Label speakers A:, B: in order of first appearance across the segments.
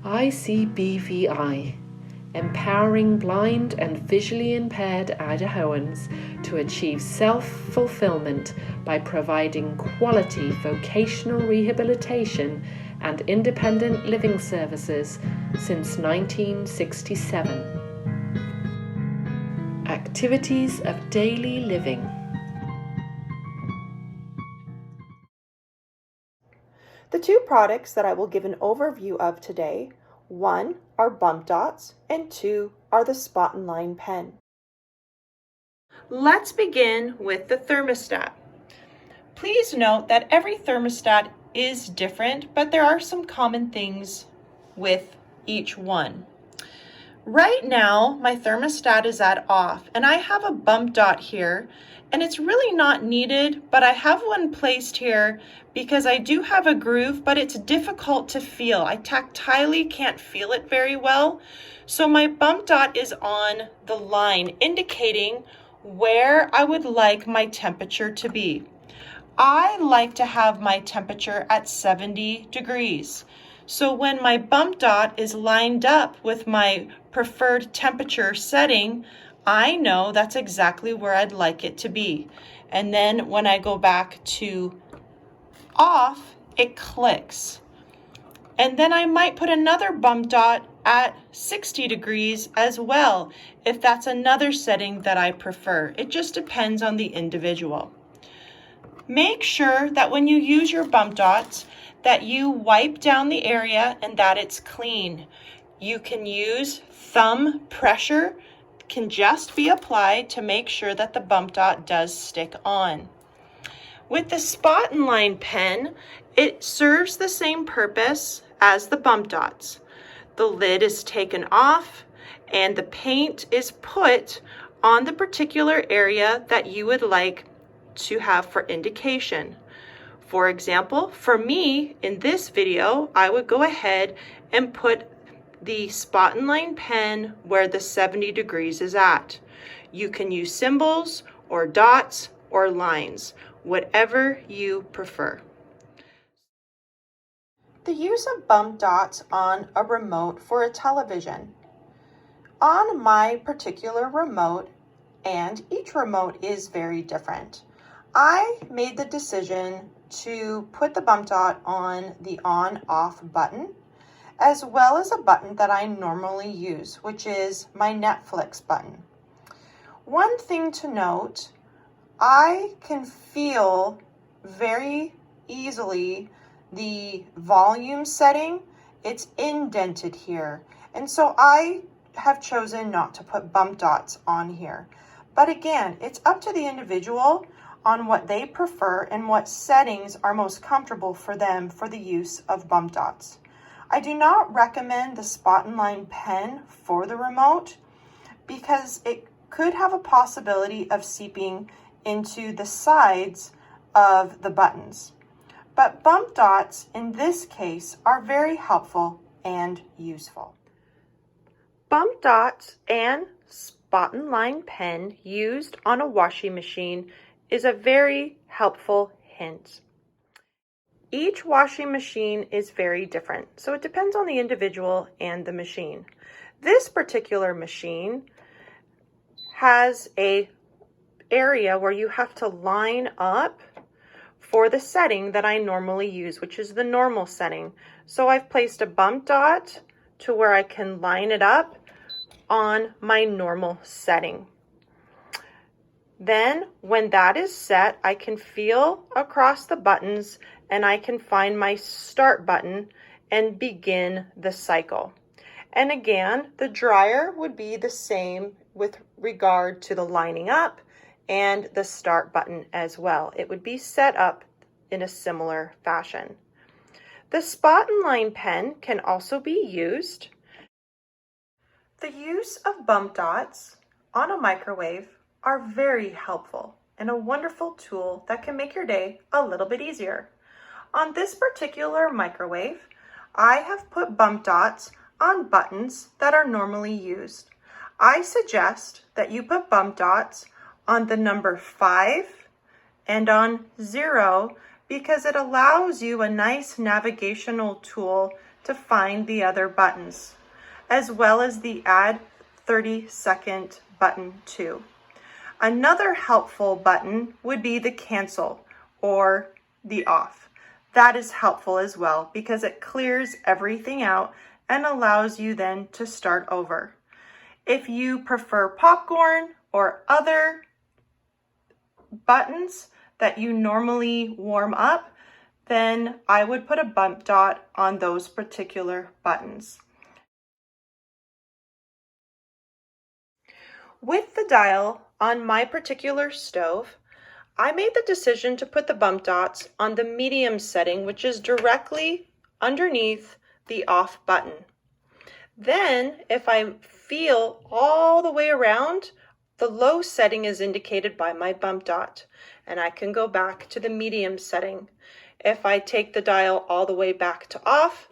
A: ICBVI, empowering blind and visually impaired Idahoans to achieve self-fulfillment by providing quality vocational rehabilitation and independent living services since 1967. Activities of daily living.
B: The two products that I will give an overview of today, one are Bump Dots and two are the Spot and Line pen. Let's begin with the thermostat. Please note that every thermostat is different, but there are some common things with each one. Right now, my thermostat is at off, and I have a bump dot here, and it's really not needed, but I have one placed here because I do have a groove, but it's difficult to feel. I tactilely can't feel it very well. So my bump dot is on the line, indicating where I would like my temperature to be. I like to have my temperature at 70 degrees. So when my bump dot is lined up with my preferred temperature setting, I know that's exactly where I'd like it to be. And then when I go back to off, it clicks. And then I might put another bump dot at 60 degrees as well, if that's another setting that I prefer. It just depends on the individual. Make sure that when you use your bump dots, that you wipe down the area and that it's clean. You can use thumb pressure, can just be applied to make sure that the bump dot does stick on. With the Spot and Line pen, it serves the same purpose as the bump dots. The lid is taken off and the paint is put on the particular area that you would like to have for indication. For example, for me in this video, I would go ahead and put the Spot and Line pen where the 70 degrees is at. You can use symbols or dots or lines, whatever you prefer. The use of bump dots on a remote for a television. On my particular remote, and each remote is very different, I made the decision to put the bump dot on the on-off button, as well as a button that I normally use, which is my Netflix button. One thing to note, I can feel very easily the volume setting. It's indented here, and so I have chosen not to put bump dots on here. But again, it's up to the individual on what they prefer and what settings are most comfortable for them for the use of bump dots. I do not recommend the Spot and Line pen for the remote because it could have a possibility of seeping into the sides of the buttons. But bump dots in this case are very helpful and useful. Bump dots and Spot and Line pen used on a washing machine is a very helpful hint. Each washing machine is very different, so it depends on the individual and the machine. This particular machine has an area where you have to line up for the setting that I normally use, which is the normal setting. So I've placed a bump dot to where I can line it up on my normal setting. Then when that is set, I can feel across the buttons and I can find my start button and begin the cycle. And again, the dryer would be the same with regard to the lining up and the start button as well. It would be set up in a similar fashion. The Spot and Line pen can also be used. The use of bump dots on a microwave are very helpful and a wonderful tool that can make your day a little bit easier. On this particular microwave, I have put bump dots on buttons that are normally used. I suggest that you put bump dots on the number 5 and on 0 because it allows you a nice navigational tool to find the other buttons, as well as the add 30-second button too. Another helpful button would be the cancel or the off. That is helpful as well because it clears everything out and allows you then to start over. If you prefer popcorn or other buttons that you normally warm up, then I would put a bump dot on those particular buttons. With the dial on my particular stove, I made the decision to put the bump dots on the medium setting, which is directly underneath the off button. Then, if I feel all the way around, the low setting is indicated by my bump dot, and I can go back to the medium setting. If I take the dial all the way back to off,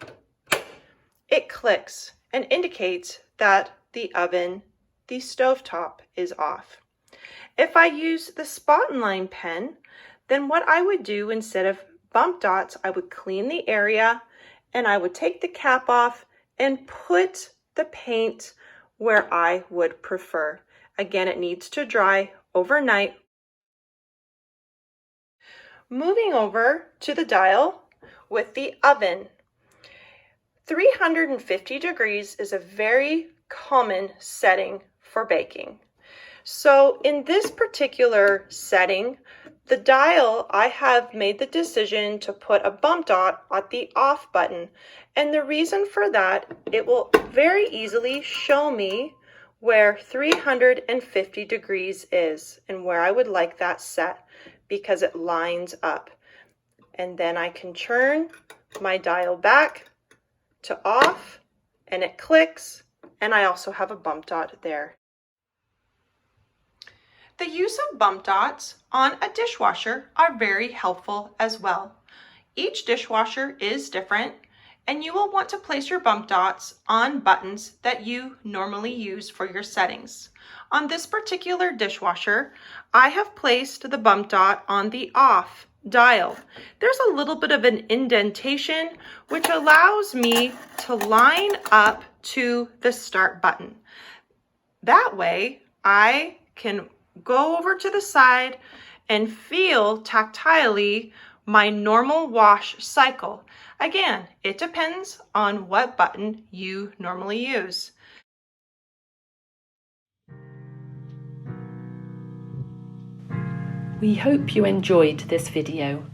B: it clicks and indicates that the oven, the stovetop, is off. If I use the spot and line pen, then what I would do instead of bump dots, I would clean the area and I would take the cap off and put the paint where I would prefer. Again, it needs to dry overnight. Moving over to the dial with the oven. 350 degrees is a very common setting for baking. So in this particular setting, the dial, I have made the decision to put a bump dot at the off button. And the reason for that, it will very easily show me where 350 degrees is and where I would like that set because it lines up. And then I can turn my dial back to off and it clicks, and I also have a bump dot there. The use of bump dots on a dishwasher are very helpful as well. Each dishwasher is different, and you will want to place your bump dots on buttons that you normally use for your settings. On this particular dishwasher, I have placed the bump dot on the off dial. There's a little bit of an indentation, which allows me to line up to the start button. That way, I can go over to the side and feel tactilely my normal wash cycle. Again, it depends on what button you normally use.
A: We hope you enjoyed this video.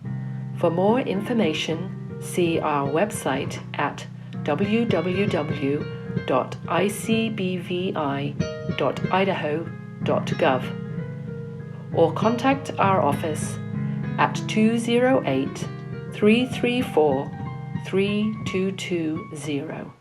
A: For more information, see our website at www.icbvi.idaho.gov or contact our office at 208 334 3220.